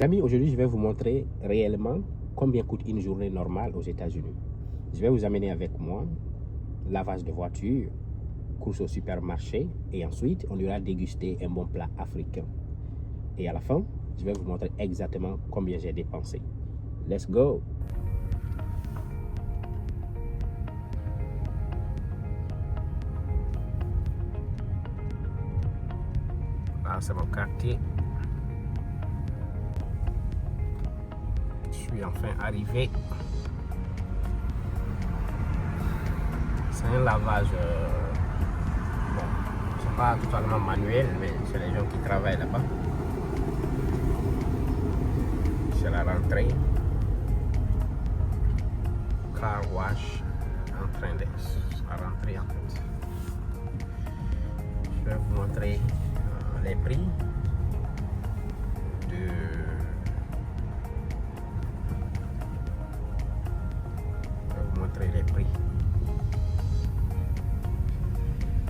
Amis, aujourd'hui, je vais vous montrer réellement combien coûte une journée normale aux États-Unis. Je vais vous amener avec moi, lavage de voiture, course au supermarché et ensuite, on ira déguster un bon plat africain. Et à la fin, je vais vous montrer exactement combien j'ai dépensé. Let's go! Là, c'est mon quartier. Je suis enfin arrivé. C'est un lavage, bon, c'est pas totalement manuel, mais c'est les gens qui travaillent là-bas. C'est la rentrée. Car wash en train de rentrer en fait. Je vais vous montrer les prix de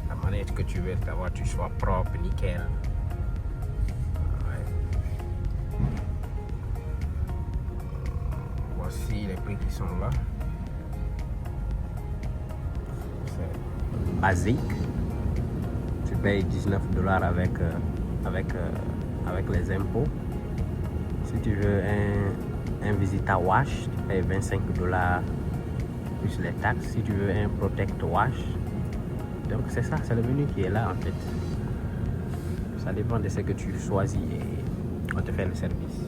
la manière que tu veux que ta voiture soit propre, nickel. Ouais. Voici les prix qui sont là. C'est basique. Tu payes $19 avec les impôts. Si tu veux un Visita Wash, tu payes $25 plus les taxes. Si tu veux un Protect Wash, donc c'est ça, c'est le menu qui est là en fait. Ça dépend de ce que tu choisis et on te fait le service.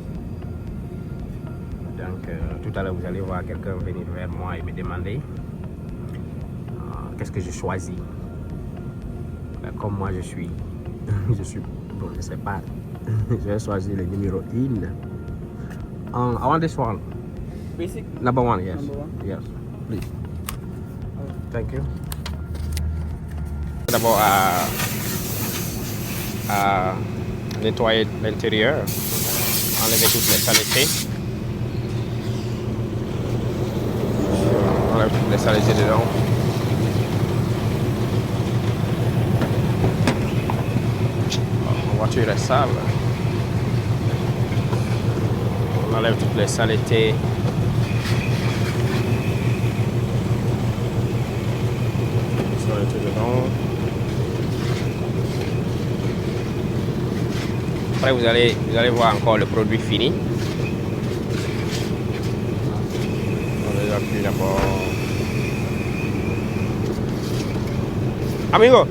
Donc tout à l'heure vous allez voir quelqu'un venir vers moi et me demander qu'est-ce que je choisis. Comme moi je suis bon, je sais pas, je vais choisir le numéro 1. I want this one. Basic? Number one, yes. Number one? Yes, please. Thank you. D'abord à nettoyer l'intérieur, enlever toutes les saletés. On enlève toutes les saletés dedans. La voiture est sale. On enlève toutes les saletés. Après vous allez voir encore le produit fini. On les appuie d'abord. Amigo.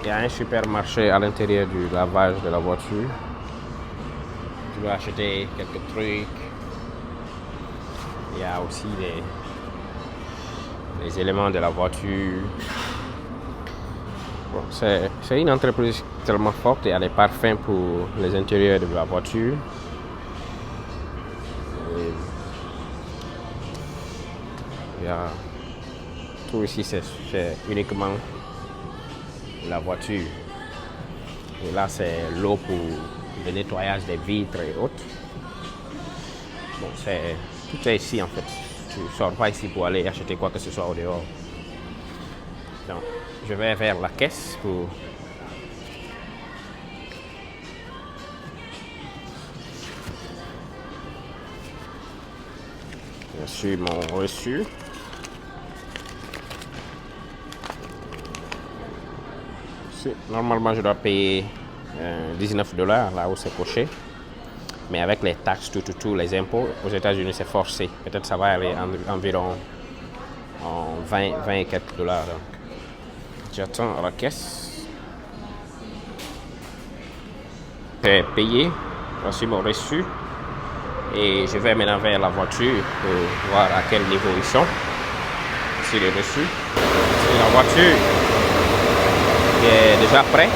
Il y a un supermarché à l'intérieur du lavage de la voiture. Tu vas acheter quelques trucs. Il y a aussi les éléments de la voiture. Bon, c'est une entreprise tellement forte. Il y a des parfums pour les intérieurs de la voiture. Et il y a tout ici, c'est uniquement la voiture. Et là, c'est l'eau pour le nettoyage des vitres et autres. Bon, tout est ici en fait. Tu ne sors pas ici pour aller acheter quoi que ce soit au dehors. Donc, je vais vers la caisse pour je suis mon reçu. Normalement, je dois payer 19 $ là où c'est coché. Mais avec les taxes, tout, les impôts, aux États-Unis, c'est forcé. Peut-être ça va aller environ 20 et quelques dollars. Donc. J'attends à la caisse. J'ai payé. Voici mon reçu. Et je vais maintenant vers la voiture pour voir à quel niveau ils sont. Ici les reçus. C'est la voiture qui est déjà prête.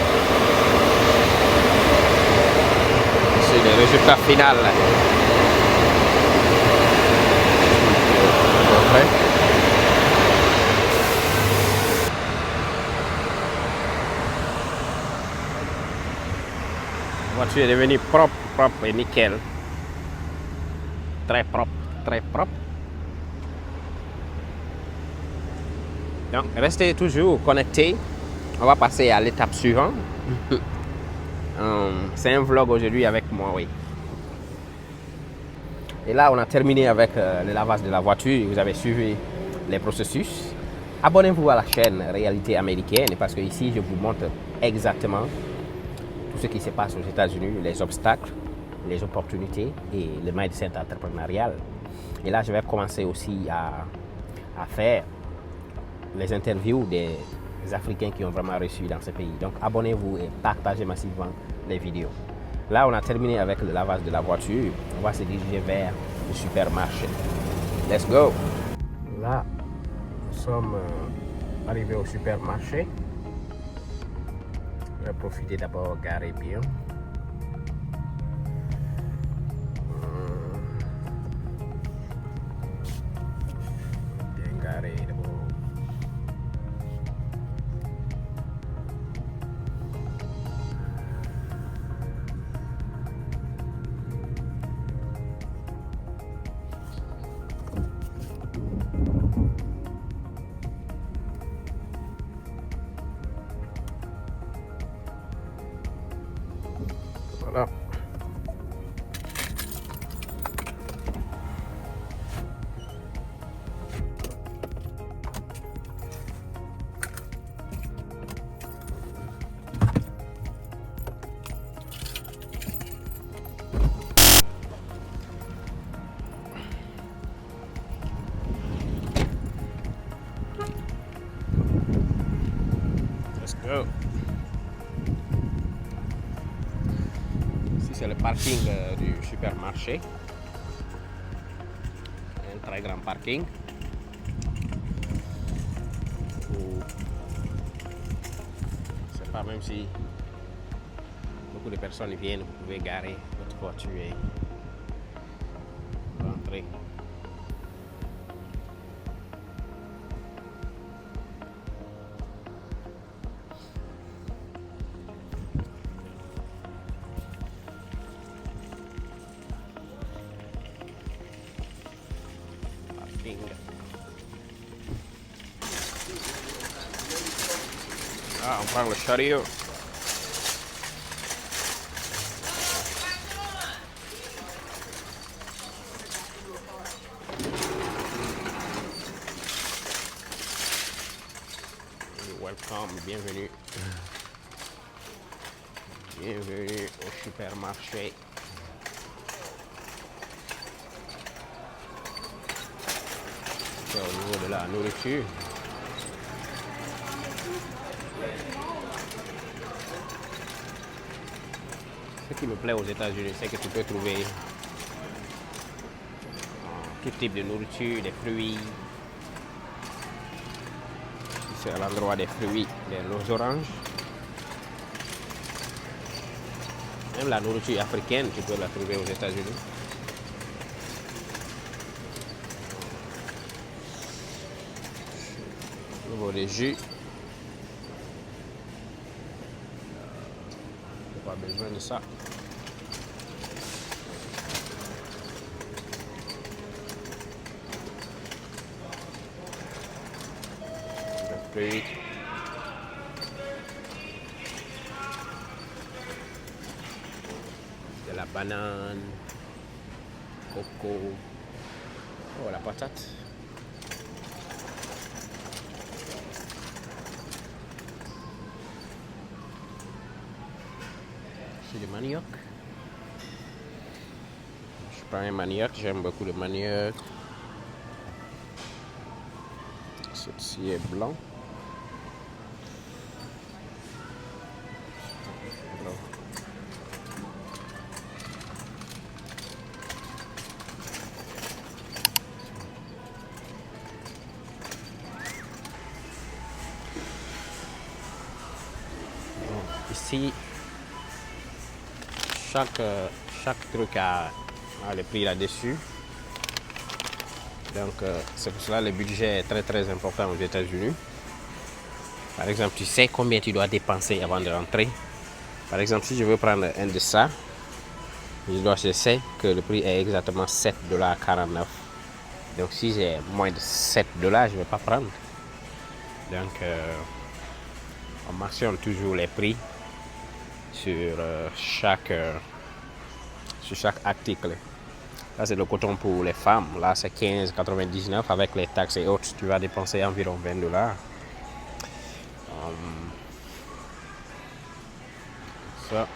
Ici le résultat final. La voiture est devenue propre et nickel. Très propre, très propre. Donc, restez toujours connectés. On va passer à l'étape suivante. C'est un vlog aujourd'hui avec moi, oui. Et là, on a terminé avec le lavage de la voiture. Vous avez suivi les processus. Abonnez-vous à la chaîne Réalité Américaine parce que ici, je vous montre exactement tout ce qui se passe aux États-Unis, les obstacles, les opportunités et le mindset entrepreneurial. Et là, je vais commencer aussi à faire les interviews des Africains qui ont vraiment réussi dans ce pays. Donc, abonnez-vous et partagez massivement les vidéos. Là, on a terminé avec le lavage de la voiture. On va se diriger vers le supermarché. Let's go! Là, nous sommes arrivés au supermarché. Je vais profiter d'abord garer bien. Bien garé d'abord. Voilà. Let's go. Ici, c'est le parking du supermarché. Un très grand parking. Je ne sais pas, même si beaucoup de personnes viennent, vous pouvez garer votre voiture et rentrer. Ah, on prend le chariot. Welcome, bienvenue. Bienvenue au supermarché. C'est au niveau de la nourriture. Ce qui me plaît aux États-Unis, c'est que tu peux trouver tout type de nourriture, des fruits. C'est à l'endroit des fruits, des oranges. Même la nourriture africaine, tu peux la trouver aux États-Unis. Au niveau des jus. Pas besoin de ça. Fruits. De la banane, coco. Oh, la patate. c'est du manioc. Je prends un manioc, j'aime beaucoup le manioc. Ceci est blanc. Ici, chaque truc a le prix là-dessus. Donc, c'est pour cela que le budget est très très important aux États-Unis. Par exemple, tu sais combien tu dois dépenser avant de rentrer. Par exemple, si je veux prendre un de ça, je sais que le prix est exactement 7,49 $. Donc, si j'ai moins de 7 $, je ne vais pas prendre. Donc, on mentionne toujours les prix sur chaque article. Là, c'est le coton pour les femmes. Là, c'est 15,99 $. Avec les taxes et autres, tu vas dépenser environ 20 $. Ça.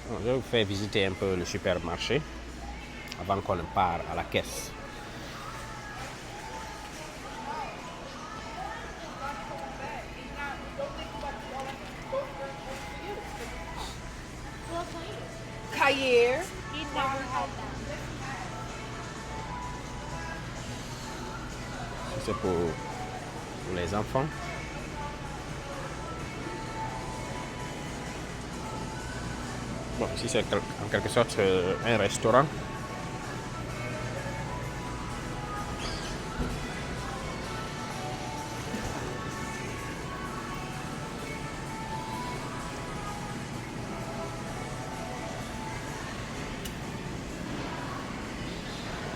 Je vais vous faire visiter un peu le supermarché avant qu'on ne parte à la caisse. Kayer. He never had that. C'est pour les enfants. Bon, ici c'est en quelque sorte un restaurant.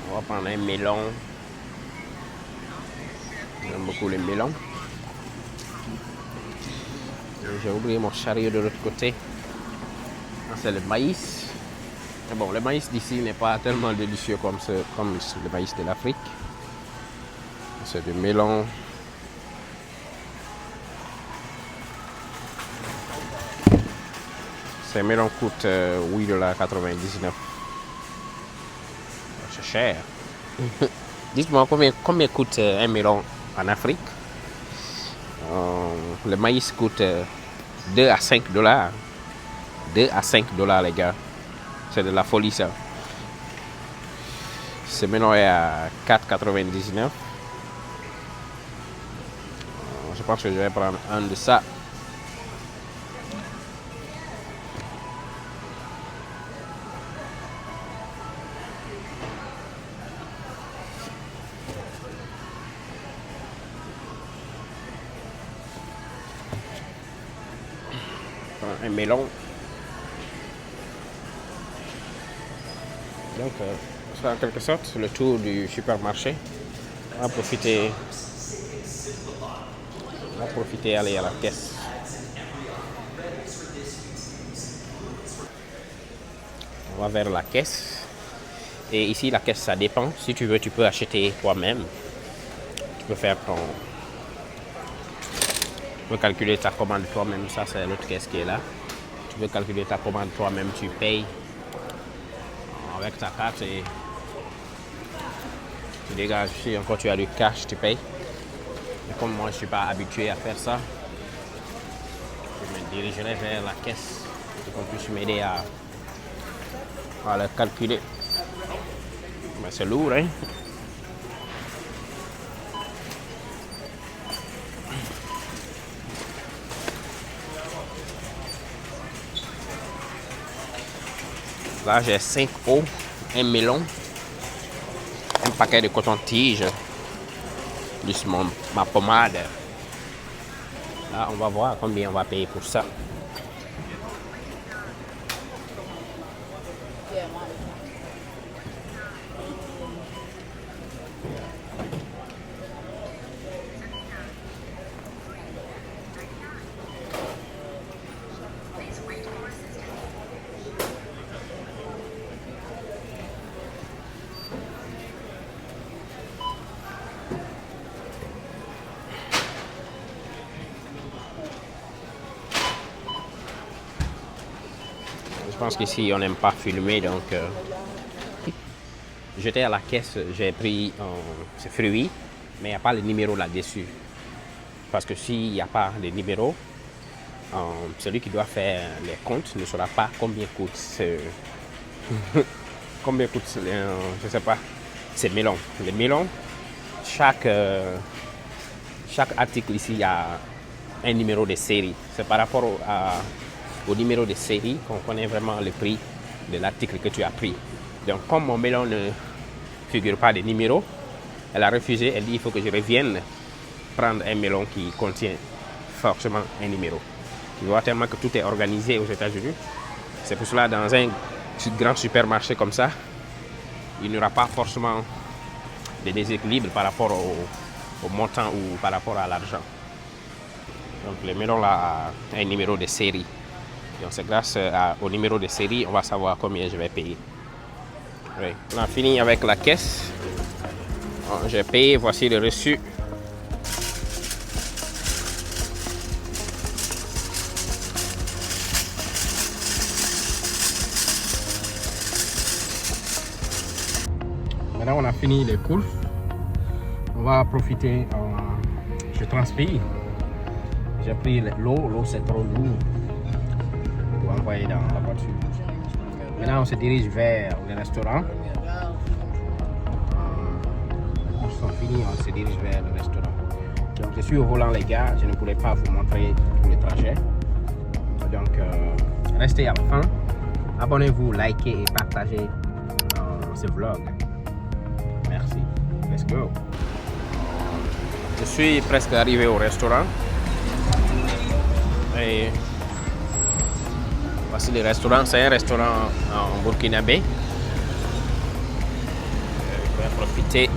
On va prendre un melon. J'aime beaucoup les melons. J'ai oublié mon chariot de l'autre côté. C'est le maïs. Mais bon, le maïs d'ici n'est pas tellement délicieux comme le maïs de l'Afrique. C'est du melon. Ces melons coûtent 8,99 $. C'est cher. Dites-moi combien coûte un melon en Afrique? Le maïs coûte 2 à 5 $. 2 à 5 $, les gars. C'est de la folie, ça. Ce melon est à 4,99 $. Je pense que je vais prendre un de ça. Un melon. Donc, c'est en quelque sorte le tour du supermarché. On va profiter aller à la caisse. On va vers la caisse. Et ici, la caisse, ça dépend. Si tu veux, tu peux acheter toi-même. Tu peux faire ton... Tu peux calculer ta commande toi-même. Ça, c'est l'autre caisse qui est là. Tu peux calculer ta commande toi-même. Tu payes avec ta carte et tu dégages. Si encore tu as du cash, tu payes. Mais comme moi, je ne suis pas habitué à faire ça, je me dirigerai vers la caisse pour qu'on puisse m'aider à le calculer. Mais c'est lourd, hein? Là, j'ai 5 œufs, un melon, un paquet de coton-tige, plus ma pommade. Là, on va voir combien on va payer pour ça. pense qu'ici, on n'aime pas filmer, donc... J'étais à la caisse, j'ai pris ce fruit, mais il n'y a pas le numéro là-dessus. Parce que s'il n'y a pas de numéro, celui qui doit faire les comptes ne saura pas combien coûte combien coûte, je sais pas, ces melons. Les melons, chaque article ici, il y a un numéro de série. C'est par rapport au numéro de série qu'on connaît vraiment le prix de l'article que tu as pris. Donc, comme mon melon ne figure pas de numéro, elle a refusé. Elle dit il faut que je revienne prendre un melon qui contient forcément un numéro. Tu vois tellement que tout est organisé aux États-Unis. C'est pour cela dans un grand supermarché comme ça, il n'y aura pas forcément de déséquilibre par rapport au montant ou par rapport à l'argent. Donc le melon là a un numéro de série. Donc c'est grâce au numéro de série, on va savoir combien je vais payer. Oui. On a fini avec la caisse. J'ai payé, voici le reçu. Maintenant on a fini les courses. On va profiter, je transpire. J'ai pris l'eau c'est trop lourd pour envoyer dans la voiture. Maintenant on se dirige vers le restaurant. Les courses sont finies, on se dirige vers le restaurant. Donc je suis au volant les gars, je ne pourrais pas vous montrer tout le trajet. Donc restez à la fin. Abonnez-vous, likez et partagez ce vlog. Merci. Let's go. Je suis presque arrivé au restaurant. Et voici le restaurant. C'est un restaurant en burkinabé. Je vais profiter.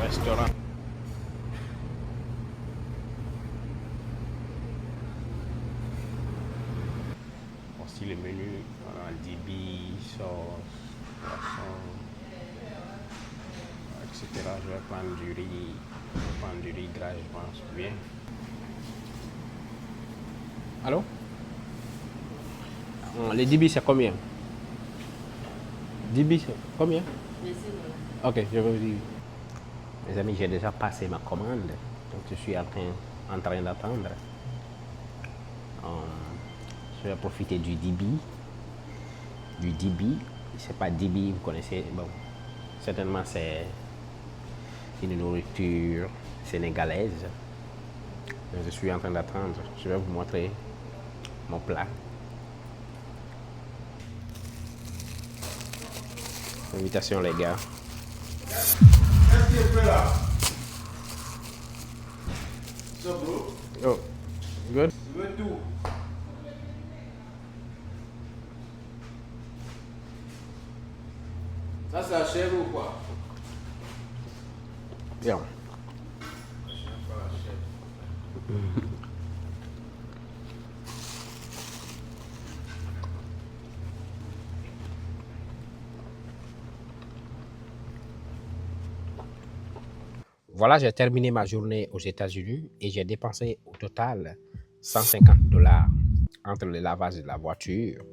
Restaurant. Voici le menu. Voilà, dibi, sauce, poisson, etc. Je vais prendre du riz. Je vais prendre du riz gras, je pense bien. Allô? Les dibi, c'est combien? Dibi, c'est combien? Ok, je vais vous dire. Mes amis, j'ai déjà passé ma commande. Donc, je suis en train d'attendre. Je vais profiter du dibi. Du dibi. C'est pas dibi, vous connaissez. Bon, certainement, c'est une nourriture sénégalaise. Je suis en train d'attendre. Je vais vous montrer mon plat. Invitation, les gars. So, bro, Oh, good. tu veux tout? Ça, c'est la chèvre ou quoi? Bien. J'aime pas la chèvre. Voilà, j'ai terminé ma journée aux États-Unis et j'ai dépensé au total $150 entre le lavage de la voiture,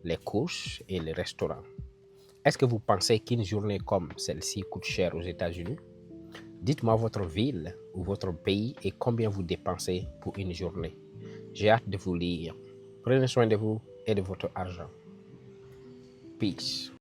les courses et le restaurant. Est-ce que vous pensez qu'une journée comme celle-ci coûte cher aux États-Unis? Dites-moi votre ville ou votre pays et combien vous dépensez pour une journée. J'ai hâte de vous lire. Prenez soin de vous et de votre argent. Peace.